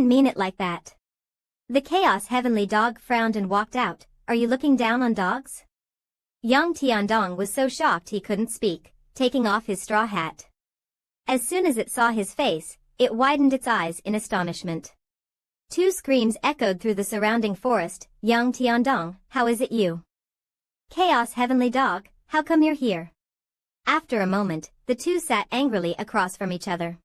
Mean it like that. The Chaos Heavenly Dog frowned and walked out. Are you looking down on dogs? Yang Tiandong was so shocked he couldn't speak, taking off his straw hat. As soon as it saw his face, it widened its eyes in astonishment. Two screams echoed through the surrounding forest. Yang Tiandong, how is it you? Chaos Heavenly Dog, how come you're here? After a moment, the two sat angrily across from each other.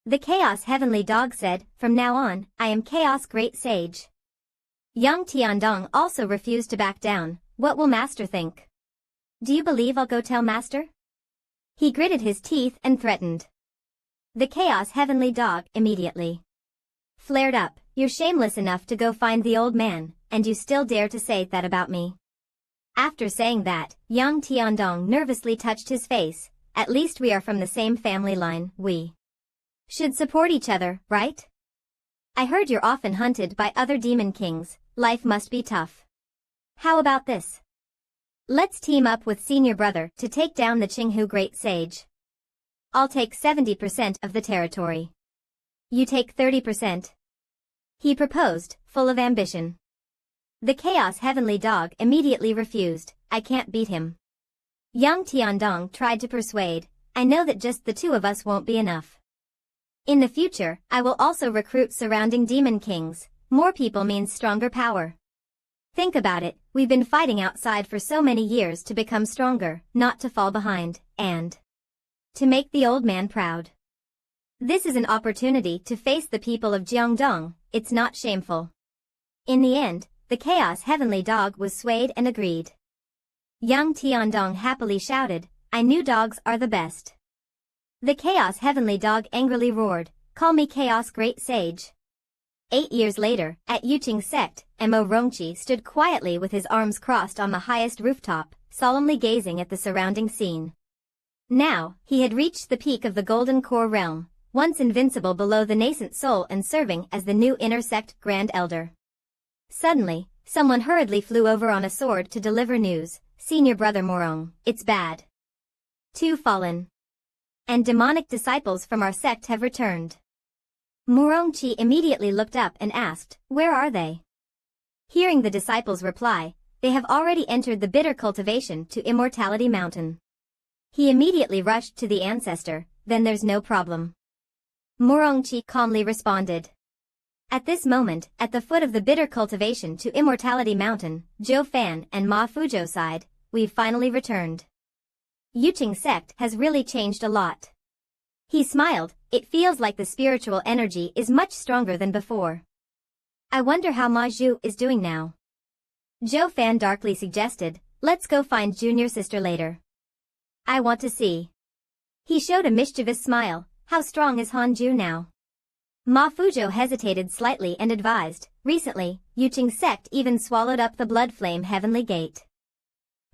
The Chaos Heavenly Dog said, from now on, I am Chaos Great Sage. Yang Tiandong also refused to back down. What will Master think? Do you believe I'll go tell Master? He gritted his teeth and threatened. The Chaos Heavenly Dog immediately flared up. You're shameless enough to go find the old man, and you still dare to say that about me. After saying that, Yang Tiandong nervously touched his face. At least we are from the same family line, we should support each other, right? I heard you're often hunted by other demon kings. Life must be tough. How about this? Let's team up with senior brother to take down the Qinghu Great Sage. I'll take 70% of the territory. You take 30%. He proposed, full of ambition. The Chaos Heavenly Dog immediately refused. I can't beat him. Yang Tiandong tried to persuade. I know that just the two of us won't be enough. In the future, I will also recruit surrounding demon kings. More people means stronger power. Think about it, we've been fighting outside for so many years to become stronger, not to fall behind, and to make the old man proud. This is an opportunity to face the people of Jiangdong. It's not shameful. In the end, the Chaos Heavenly Dog was swayed and agreed. Yang Tiandong happily shouted, I knew dogs are the best. The Chaos Heavenly Dog angrily roared, call me Chaos Great Sage. 8 years later, at Yuqing Sect, Mo Rongqi stood quietly with his arms crossed on the highest rooftop, solemnly gazing at the surrounding scene. Now, he had reached the peak of the Golden Core realm, once invincible below the nascent soul and serving as the new inner sect Grand Elder. Suddenly, someone hurriedly flew over on a sword to deliver news. Senior Brother Morong, it's bad. 2 fallen and demonic disciples from our sect have returned. Morongqi immediately looked up and asked, where are they? Hearing the disciples reply, they have already entered the bitter cultivation to Immortality Mountain. He immediately rushed to the ancestor, then there's no problem. Morongqi calmly responded. At this moment, at the foot of the bitter cultivation to Immortality Mountain, Zhou Fan and Ma Fuzhou sighed, we've finally returned. Yuqing Sect has really changed a lot. He smiled, it feels like the spiritual energy is much stronger than before. I wonder how MISU is doing now. Zhou Fan darkly suggested, let's go find junior sister later. I want to see. He showed a mischievous smile, how strong is Hanju now? Ma Fuzhou hesitated slightly and advised, recently, Yuqing Sect even swallowed up the blood flame heavenly gate.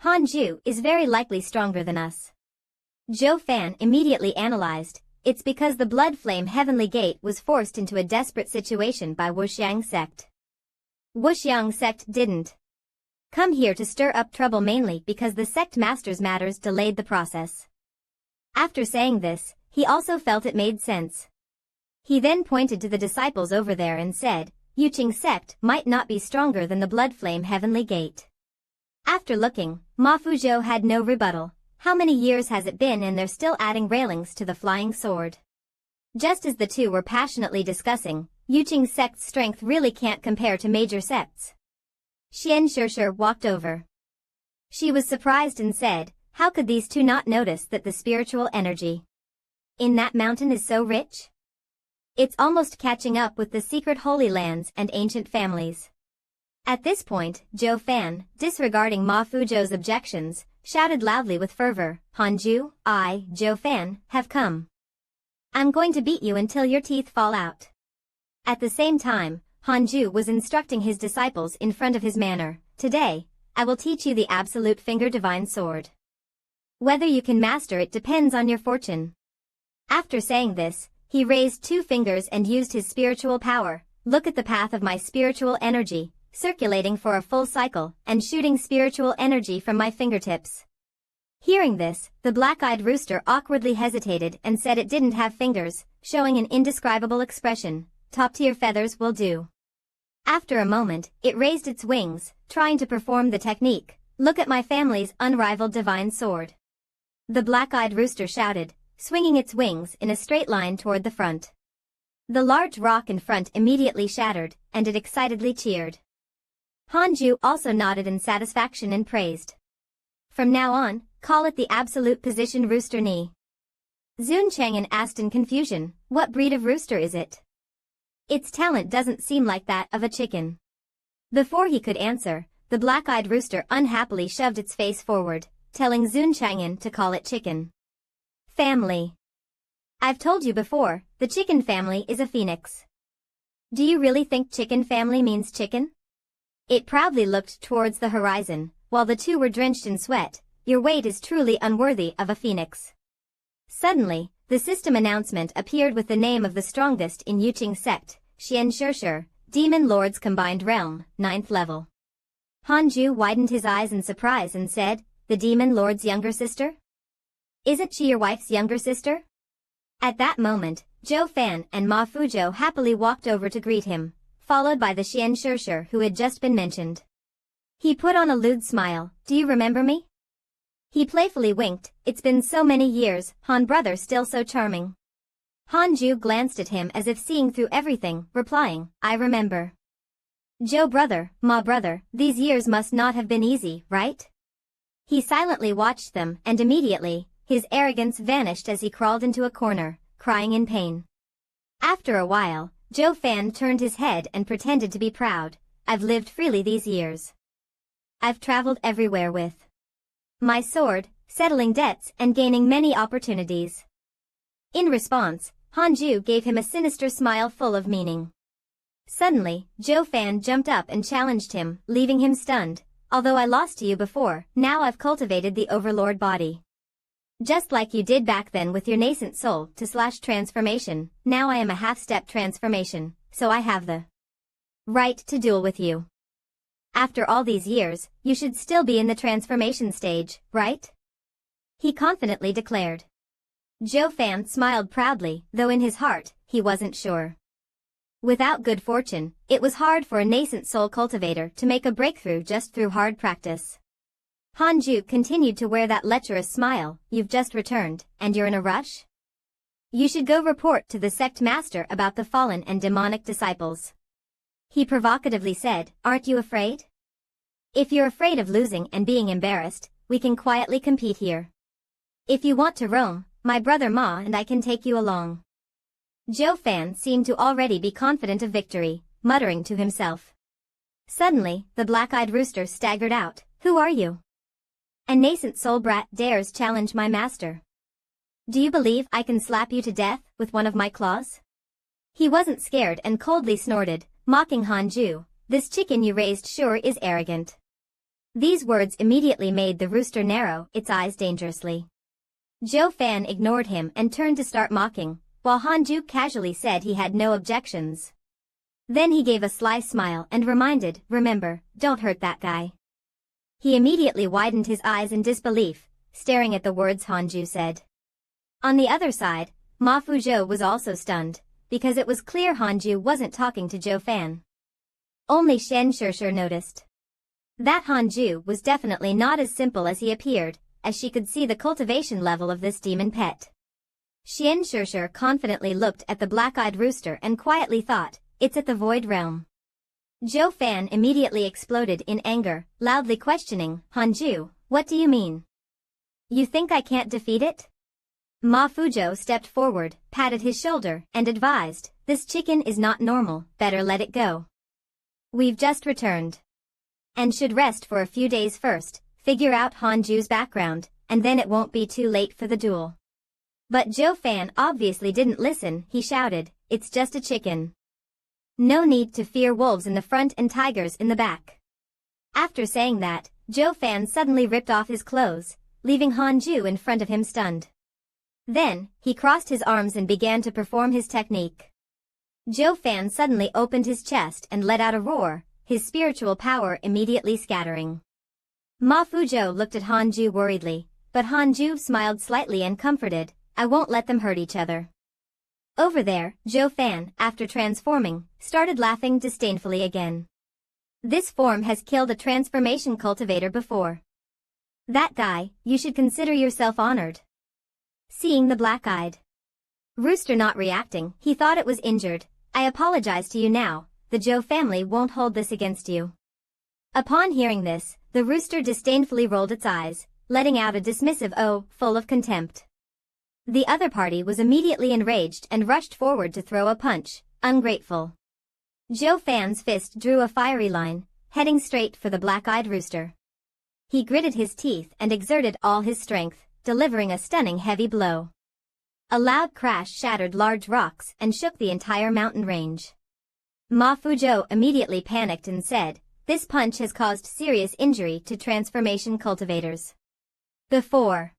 Hanju is very likely stronger than us. Zhou Fan immediately analyzed, it's because the blood flame heavenly gate was forced into a desperate situation by Wuxiang Sect. Wuxiang Sect didn't come here to stir up trouble mainly because the sect master's matters delayed the process. After saying this, he also felt it made sense. He then pointed to the disciples over there and said, Yuqing Sect might not be stronger than the blood flame heavenly gate. After looking, Ma Fuzhou had no rebuttal. How many years has it been and they're still adding railings to the flying sword? Just as the two were passionately discussing, Yuqing Sect's strength really can't compare to major sects. Xian Shishir walked over. She was surprised and said, how could these two not notice that the spiritual energy in that mountain is so rich? It's almost catching up with the secret holy lands and ancient families. At this point, Zhou Fan, disregarding Ma Fuzhou's objections, shouted loudly with fervor, Hanju, I, Zhou Fan, have come. I'm going to beat you until your teeth fall out. At the same time, Hanju was instructing his disciples in front of his manor, today, I will teach you the absolute finger divine sword. Whether you can master it depends on your fortune. After saying this, he raised 2 fingers and used his spiritual power. Look at the path of my spiritual energy, circulating for a full cycle, and shooting spiritual energy from my fingertips. Hearing this, the black-eyed rooster awkwardly hesitated and said it didn't have fingers, showing an indescribable expression. top-tier feathers will do. After a moment, it raised its wings, trying to perform the technique. Look at my family's unrivaled divine sword. The black-eyed rooster shouted, swinging its wings in a straight line toward the front. The large rock in front immediately shattered, and it excitedly cheered. Hanju also nodded in satisfaction and praised. From now on, call it the absolute position rooster knee. Zun Chang'an asked in confusion, what breed of rooster is it? Its talent doesn't seem like that of a chicken. Before he could answer, the black-eyed rooster unhappily shoved its face forward, telling Zun Chang'an to call it chicken. Family. I've told you before, the chicken family is a phoenix. Do you really think chicken family means chicken? It proudly looked towards the horizon, while the two were drenched in sweat. Your weight is truly unworthy of a phoenix. Suddenly, the system announcement appeared with the name of the strongest in Yuqing sect, Xian Shishir, Demon Lords Combined Realm, 9th level. Hanju widened his eyes in surprise and said, the Demon Lord's younger sister? Isn't she your wife's younger sister? At that moment, Zhou Fan and Ma Fuzhou happily walked over to greet him, followed by the Xian Shishir who had just been mentioned. He put on a lewd smile, do you remember me? He playfully winked, it's been so many years, Han brother still so charming. Hanju glanced at him as if seeing through everything, replying, I remember. Zhou brother, Ma brother, these years must not have been easy, right? He silently watched them, and immediately, his arrogance vanished as he crawled into a corner, crying in pain. After a while, Zhou Fan turned his head and pretended to be proud. I've lived freely these years. I've traveled everywhere with my sword, settling debts and gaining many opportunities. In response, Hanju gave him a sinister smile full of meaning. Suddenly, Zhou Fan jumped up and challenged him, leaving him stunned. Although I lost to you before, now I've cultivated the overlord body. Just like you did back then with your nascent soul to / transformation, now I am a half-step transformation, so I have the right to duel with you. After all these years, you should still be in the transformation stage, right? He confidently declared. Zhou Fan smiled proudly, though in his heart, he wasn't sure. Without good fortune, it was hard for a nascent soul cultivator to make a breakthrough just through hard practice. Hanju continued to wear that lecherous smile, you've just returned, and you're in a rush? You should go report to the sect master about the fallen and demonic disciples. He provocatively said, aren't you afraid? If you're afraid of losing and being embarrassed, we can quietly compete here. If you want to roam, my brother Ma and I can take you along. Zhou Fan seemed to already be confident of victory, muttering to himself. Suddenly, the black-eyed rooster staggered out, who are you? A nascent soul brat dares challenge my master. Do you believe I can slap you to death with one of my claws? He wasn't scared and coldly snorted, mocking Hanju, this chicken you raised sure is arrogant. These words immediately made the rooster narrow its eyes dangerously. Zhou Fan ignored him and turned to start mocking, while Hanju casually said he had no objections. Then he gave a sly smile and reminded, remember, don't hurt that guy. He immediately widened his eyes in disbelief, staring at the words Hanju said. On the other side, Ma Fuzhou was also stunned, because it was clear Hanju wasn't talking to Zhou Fan. Only Shen Shishir noticed that Hanju was definitely not as simple as he appeared, as she could see the cultivation level of this demon pet. Shen Shishir confidently looked at the black-eyed rooster and quietly thought, it's at the void realm. Zhou Fan immediately exploded in anger, loudly questioning, Hanju, what do you mean? You think I can't defeat it? Ma Fuzhou stepped forward, patted his shoulder, and advised, this chicken is not normal, better let it go. We've just returned. And should rest for a few days first, figure out Hanju's background, and then it won't be too late for the duel. But Zhou Fan obviously didn't listen, he shouted, it's just a chicken. No need to fear wolves in the front and tigers in the back. After saying that, Zhou Fan suddenly ripped off his clothes, leaving Hanju in front of him stunned. Then, he crossed his arms and began to perform his technique. Zhou Fan suddenly opened his chest and let out a roar, his spiritual power immediately scattering. Ma Fuzhou looked at Hanju worriedly, but Hanju smiled slightly and comforted, I won't let them hurt each other. Over there, Joe Fan, after transforming, started laughing disdainfully again. This form has killed a transformation cultivator before. That guy, you should consider yourself honored. Seeing the black-eyed rooster not reacting, he thought it was injured. I apologize to you now, the Joe family won't hold this against you. Upon hearing this, the rooster disdainfully rolled its eyes, letting out a dismissive "oh," full of contempt. The other party was immediately enraged and rushed forward to throw a punch, ungrateful. Joe Fan's fist drew a fiery line, heading straight for the black-eyed rooster. He gritted his teeth and exerted all his strength, delivering a stunning heavy blow. A loud crash shattered large rocks and shook the entire mountain range. Ma Fuzhou immediately panicked and said, "This punch has caused serious injury to transformation cultivators. Before.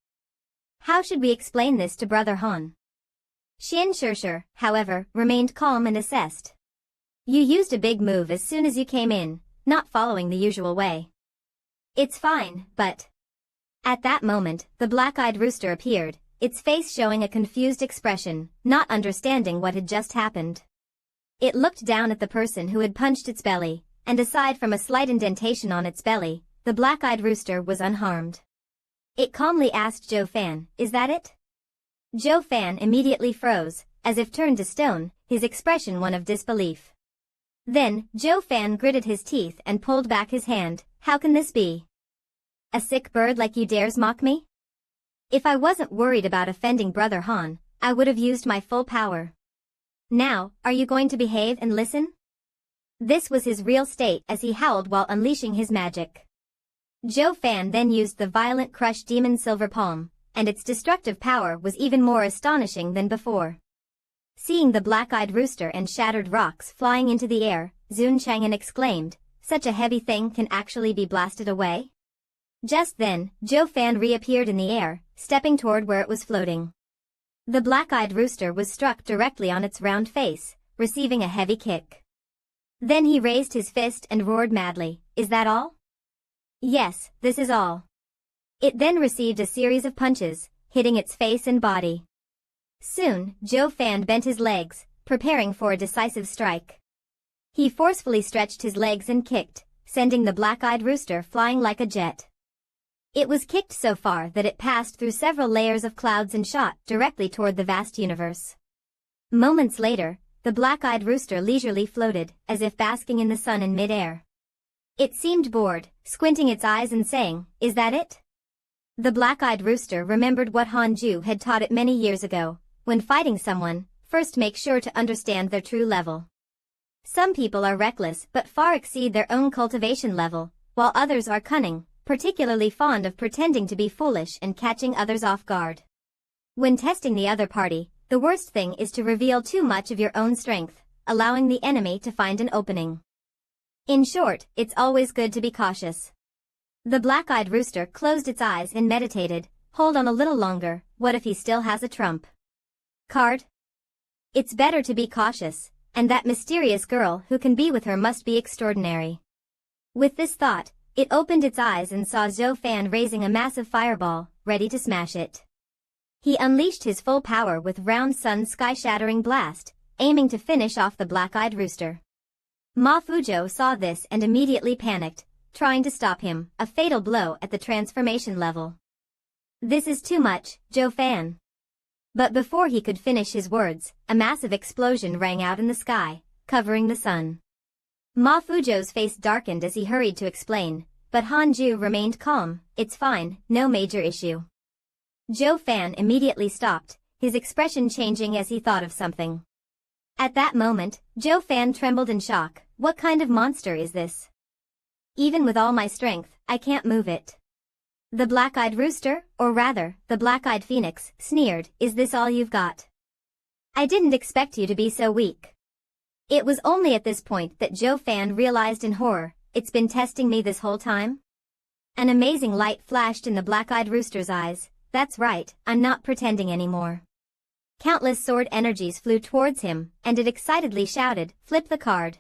How should we explain this to Brother Han?" Xian Shishir, however, remained calm and assessed. "You used a big move as soon as you came in, not following the usual way. It's fine, but..." At that moment, the black-eyed rooster appeared, its face showing a confused expression, not understanding what had just happened. It looked down at the person who had punched its belly, and aside from a slight indentation on its belly, the black-eyed rooster was unharmed. It calmly asked Joe Fan, "Is that it?" Joe Fan immediately froze, as if turned to stone, his expression one of disbelief. Then, Joe Fan gritted his teeth and pulled back his hand. "How can this be? A sick bird like you dares mock me? If I wasn't worried about offending Brother Han, I would have used my full power. Now, are you going to behave and listen?" This was his real state as he howled while unleashing his magic. Joe Fan then used the violent Crush Demon Silver Palm, and its destructive power was even more astonishing than before. Seeing the black-eyed rooster and shattered rocks flying into the air, Zun Chang'an exclaimed, "Such a heavy thing can actually be blasted away?" Just then, Joe Fan reappeared in the air, stepping toward where it was floating. The black-eyed rooster was struck directly on its round face, receiving a heavy kick. Then he raised his fist and roared madly, "Is that all?" "Yes, this is all." It then received a series of punches, hitting its face and body. Soon, Joe Fan bent his legs, preparing for a decisive strike. He forcefully stretched his legs and kicked, sending the black-eyed rooster flying like a jet. It was kicked so far that it passed through several layers of clouds and shot directly toward the vast universe. Moments later, the black-eyed rooster leisurely floated, as if basking in the sun in mid-air. It seemed bored, squinting its eyes and saying, "Is that it?" The black-eyed rooster remembered what Han Ju had taught it many years ago. When fighting someone, first make sure to understand their true level. Some people are reckless but far exceed their own cultivation level, while others are cunning, particularly fond of pretending to be foolish and catching others off guard. When testing the other party, the worst thing is to reveal too much of your own strength, allowing the enemy to find an opening. In short, it's always good to be cautious. The black-eyed rooster closed its eyes and meditated. Hold on a little longer, what if he still has a trump card? It's better to be cautious, and that mysterious girl who can be with her must be extraordinary. With this thought, it opened its eyes and saw Zhou Fan raising a massive fireball, ready to smash it. He unleashed his full power with round sun sky-shattering blast, aiming to finish off the black-eyed rooster. Ma Fuzhou saw this and immediately panicked, trying to stop him, a fatal blow at the transformation level. "This is too much, Zhou Fan." But before he could finish his words, a massive explosion rang out in the sky, covering the sun. Ma Fuzhou's face darkened as he hurried to explain, but Han Ju remained calm. "It's fine, no major issue." Zhou Fan immediately stopped, his expression changing as he thought of something. At that moment, Zhou Fan trembled in shock. "What kind of monster is this? Even with all my strength, I can't move it." The black-eyed rooster, or rather, the black-eyed phoenix, sneered, "Is this all you've got? I didn't expect you to be so weak." It was only at this point that Zhou Fan realized in horror, "It's been testing me this whole time?" An amazing light flashed in the black-eyed rooster's eyes. "That's right, I'm not pretending anymore." Countless sword energies flew towards him, and it excitedly shouted, "Flip the card."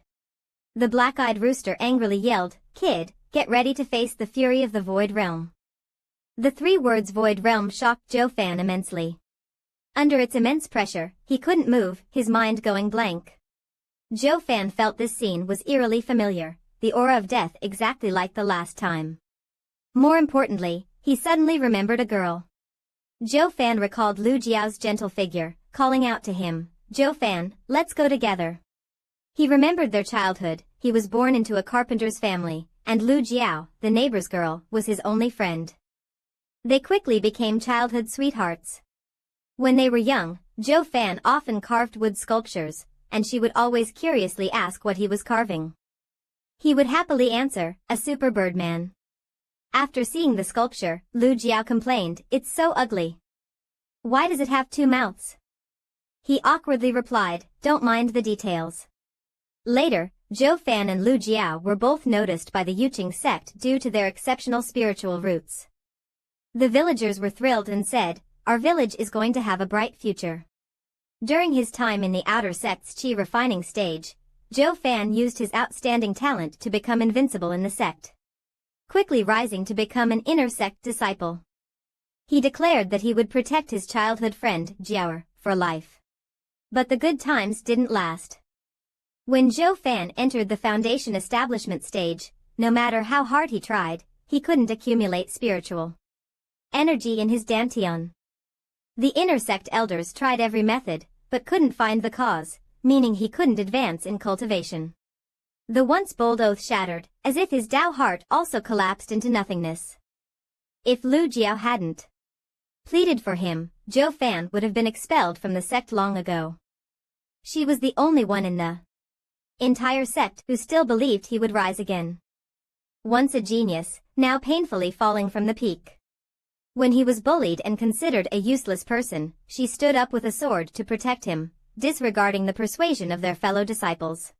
The black-eyed rooster angrily yelled, "Kid, get ready to face the fury of the Void Realm." The 3 words Void Realm shocked Zhou Fan immensely. Under its immense pressure, he couldn't move, his mind going blank. Zhou Fan felt this scene was eerily familiar, the aura of death exactly like the last time. More importantly, he suddenly remembered a girl. Zhou Fan recalled Lu Jiao's gentle figure, calling out to him, "Zhou Fan, let's go together." He remembered their childhood. He was born into a carpenter's family, and Lu Jiao, the neighbor's girl, was his only friend. They quickly became childhood sweethearts. When they were young, Zhou Fan often carved wood sculptures, and she would always curiously ask what he was carving. He would happily answer, "A super birdman." After seeing the sculpture, Lu Jiao complained, "It's so ugly. Why does it have two mouths?" He awkwardly replied, "Don't mind the details." Later, Zhou Fan and Lu Jiao were both noticed by the Yuqing sect due to their exceptional spiritual roots. The villagers were thrilled and said, "Our village is going to have a bright future." During his time in the outer sect's chi refining stage, Zhou Fan used his outstanding talent to become invincible in the sect, quickly rising to become an inner sect disciple. He declared that he would protect his childhood friend, Jiaoer, for life. But the good times didn't last. When Zhou Fan entered the foundation establishment stage, no matter how hard he tried, he couldn't accumulate spiritual energy in his dantian. The inner sect elders tried every method, but couldn't find the cause, meaning he couldn't advance in cultivation. The once bold oath shattered, as if his Tao heart also collapsed into nothingness. If Lu Jiao hadn't pleaded for him, Zhou Fan would have been expelled from the sect long ago. She was the only one in the entire sect who still believed he would rise again. Once a genius, now painfully falling from the peak. When he was bullied and considered a useless person, she stood up with a sword to protect him, disregarding the persuasion of their fellow disciples.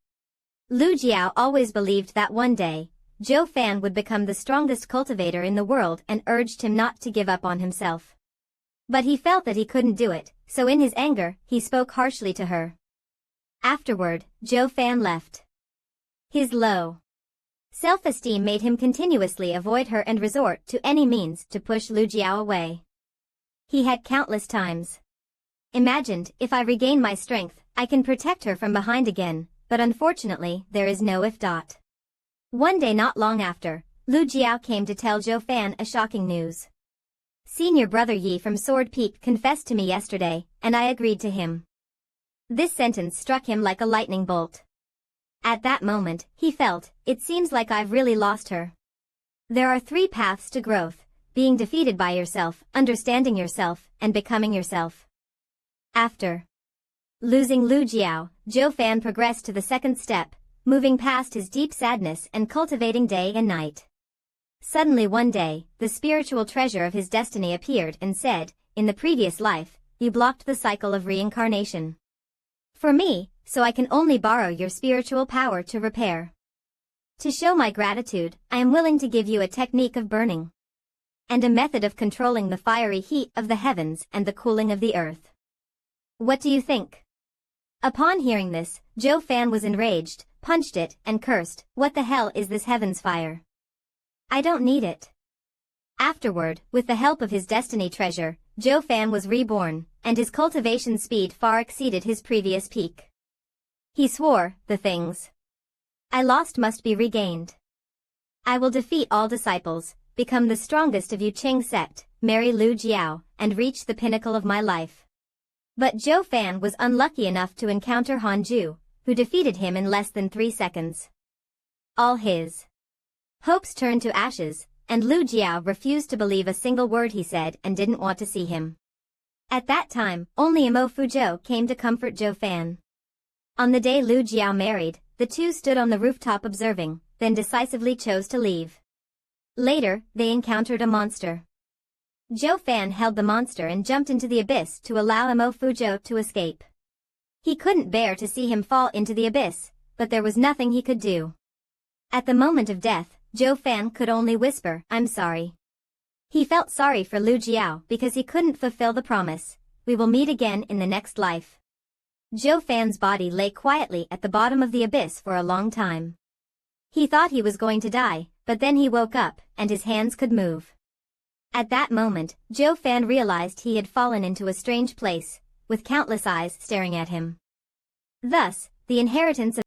Lu Jiao always believed that one day, Zhou Fan would become the strongest cultivator in the world and urged him not to give up on himself. But he felt that he couldn't do it, so in his anger, he spoke harshly to her. Afterward, Zhou Fan left. His low self-esteem made him continuously avoid her and resort to any means to push Lu Jiao away. He had countless times imagined, if I regain my strength, I can protect her from behind again, but unfortunately, there is no if. One day not long after, Lu Jiao came to tell Zhou Fan a shocking news. Senior brother Yi from Sword Peak confessed to me yesterday, and I agreed to him. This sentence struck him like a lightning bolt. At that moment, he felt, it seems like I've really lost her. There are three paths to growth: being defeated by yourself, understanding yourself, and becoming yourself. After losing Lu Jiao, Zhou Fan progressed to the second step, moving past his deep sadness and cultivating day and night. Suddenly one day, the spiritual treasure of his destiny appeared and said, "In the previous life, you blocked the cycle of reincarnation. For me, so I can only borrow your spiritual power to repair. To show my gratitude, I am willing to give you a technique of burning and a method of controlling the fiery heat of the heavens and the cooling of the earth. What do you think?" Upon hearing this, Zhou Fan was enraged, punched it, and cursed, "What the hell is this heaven's fire? I don't need it." Afterward, with the help of his destiny treasure, Zhou Fan was reborn, and his cultivation speed far exceeded his previous peak. He swore, "The things I lost must be regained. I will defeat all disciples, become the strongest of Yuqing sect, marry Lu Jiao, and reach the pinnacle of my life." But Zhou Fan was unlucky enough to encounter Han Ju, who defeated him in less than 3 seconds. All his hopes turned to ashes, and Lu Jiao refused to believe a single word he said and didn't want to see him. At that time, only Imo Fuzhou came to comfort Zhou Fan. On the day Lu Jiao married, the two stood on the rooftop observing, then decisively chose to leave. Later, they encountered a monster. Zhou Fan held the monster and jumped into the abyss to allow Imo Fuzhou to escape. He couldn't bear to see him fall into the abyss, but there was nothing he could do. At the moment of death, Zhou Fan could only whisper, "I'm sorry." He felt sorry for Lu Jiao because he couldn't fulfill the promise, "We will meet again in the next life." Zhou Fan's body lay quietly at the bottom of the abyss for a long time. He thought he was going to die, but then he woke up, and his hands could move. At that moment, Zhou Fan realized he had fallen into a strange place, with countless eyes staring at him. Thus, the inheritance of